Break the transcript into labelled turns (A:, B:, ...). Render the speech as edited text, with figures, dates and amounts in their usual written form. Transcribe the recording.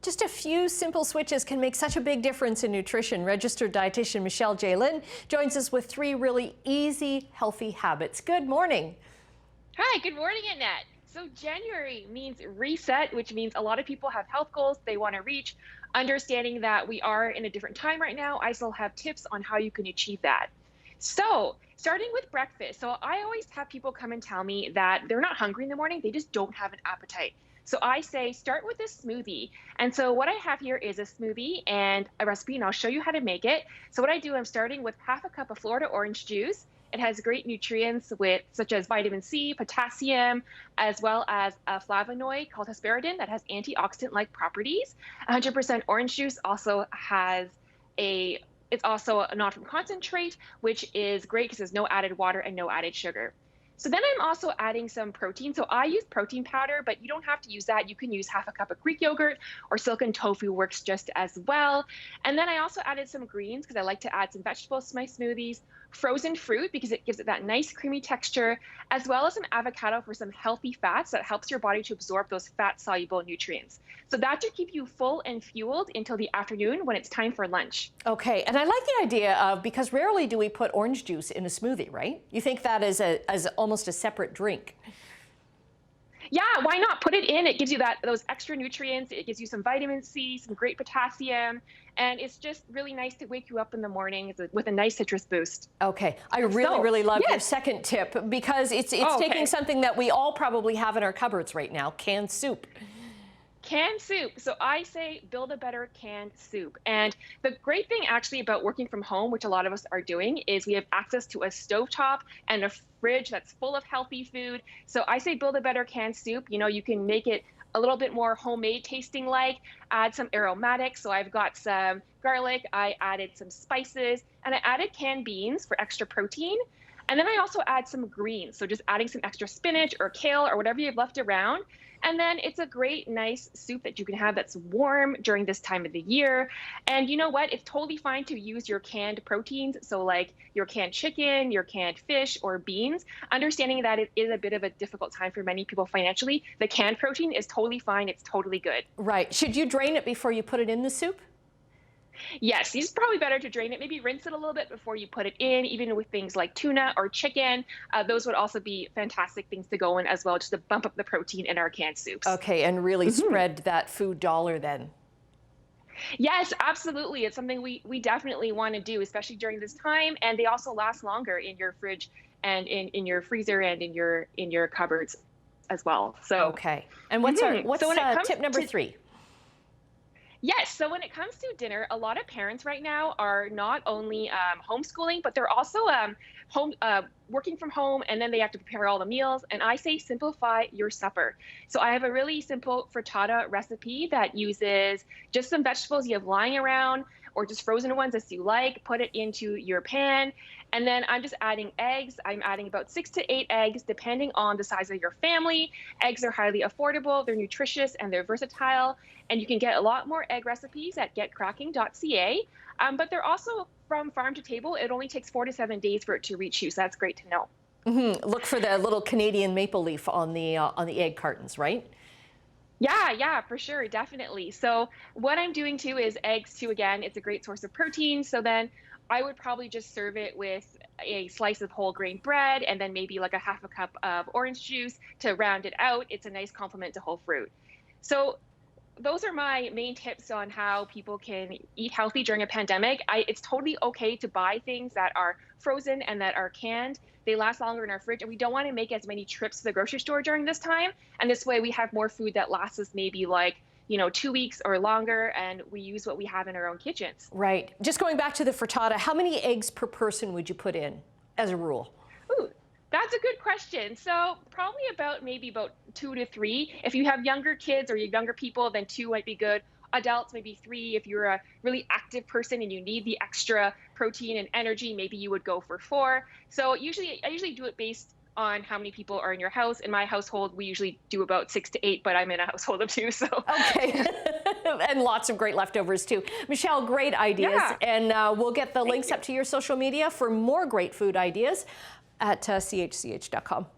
A: Just a few simple switches can make such a big difference in nutrition. Registered dietitian Michelle Jaelin joins us with 3 really easy, healthy habits. Good morning.
B: Hi, good morning, Annette. So January means reset, which means a lot of people have health goals they want to reach. Understanding that we are in a different time right now, I still have tips on how you can achieve that. So starting with breakfast. So I always have people come and tell me that they're not hungry in the morning, they just don't have an appetite. So I say start with a smoothie. And so what I have here is a smoothie and a recipe, and I'll show you how to make it. So what I do, I'm starting with half a cup of Florida orange juice. It has great nutrients such as vitamin C, potassium, as well as a flavonoid called hesperidin that has antioxidant-like properties. 100% orange juice also has it's also not from concentrate, which is great because there's no added water and no added sugar. So then I'm also adding some protein. So I use protein powder, but you don't have to use that. You can use half a cup of Greek yogurt, or silken tofu works just as well. And then I also added some greens because I like to add some vegetables to my smoothies, frozen fruit because it gives it that nice creamy texture, as well as some avocado for some healthy fats that helps your body to absorb those fat-soluble nutrients. So that should keep you full and fueled until the afternoon when it's time for lunch.
A: Okay, and I like the idea of, because rarely do we put orange juice in a smoothie, right? You think that is as almost a separate drink.
B: Yeah, why not put it in? It gives you those extra nutrients. It gives you some vitamin C, some great potassium, and it's just really nice to wake you up in the morning with a nice citrus boost.
A: Okay, I really love your second tip because it's taking something that we all probably have in our cupboards right now, canned soup.
B: Canned soup. So I say build a better canned soup. And the great thing actually about working from home, which a lot of us are doing, is we have access to a stovetop and a fridge that's full of healthy food. So I say build a better canned soup. You know, you can make it a little bit more homemade tasting, like add some aromatics. So I've got some garlic, I added some spices, and I added canned beans for extra protein. And then I also add some greens. So just adding some extra spinach or kale or whatever you've left around. And then it's a great, nice soup that you can have that's warm during this time of the year. And you know what? It's totally fine to use your canned proteins. So like your canned chicken, your canned fish, or beans. Understanding that it is a bit of a difficult time for many people financially, the canned protein is totally fine. It's totally good.
A: Right. Should you drain it before you put it in the soup?
B: Yes, it's probably better to drain it, maybe rinse it a little bit before you put it in, even with things like tuna or chicken. Those would also be fantastic things to go in as well, just to bump up the protein in our canned soups.
A: Okay, and really spread that food dollar then.
B: Yes, absolutely. It's something we definitely want to do, especially during this time. And they also last longer in your fridge and in your freezer and in your cupboards as well. So
A: okay. And what's tip number 3?
B: Yes. So when it comes to dinner, a lot of parents right now are not only homeschooling, but they're also working from home, and then they have to prepare all the meals. And I say simplify your supper. So I have a really simple frittata recipe that uses just some vegetables you have lying around, or just frozen ones as you like. Put it into your pan. And then I'm just adding eggs. I'm adding about 6 to 8 eggs, depending on the size of your family. Eggs are highly affordable, they're nutritious, and they're versatile. And you can get a lot more egg recipes at getcracking.ca. But they're also from farm to table. It only takes 4 to 7 days for it to reach you, so that's great to know.
A: Look for the little Canadian maple leaf on the egg cartons, right?
B: Yeah, for sure, definitely. So what I'm doing too is eggs too. Again, it's a great source of protein. So then I would probably just serve it with a slice of whole grain bread and then maybe like a half a cup of orange juice to round it out. It's a nice complement to whole fruit. So those are my main tips on how people can eat healthy during a pandemic. It's totally okay to buy things that are frozen and that are canned. They last longer in our fridge, and we don't want to make as many trips to the grocery store during this time. And this way we have more food that lasts us maybe like 2 weeks or longer, and we use what we have in our own kitchens.
A: Right. Just going back to the frittata, how many eggs per person would you put in as a rule?
B: Ooh, that's a good question. So probably maybe about 2 to 3. If you have younger kids or younger people, then 2 might be good. Adults, maybe 3. If you're a really active person and you need the extra protein and energy, maybe you would go for 4. So I usually do it based on how many people are in your house. In my household, we usually do about 6 to 8, but I'm in a household of 2, so.
A: Okay. And lots of great leftovers too. Michelle, great ideas.
B: Yeah.
A: And we'll get the links up to your social media for more great food ideas at chch.com.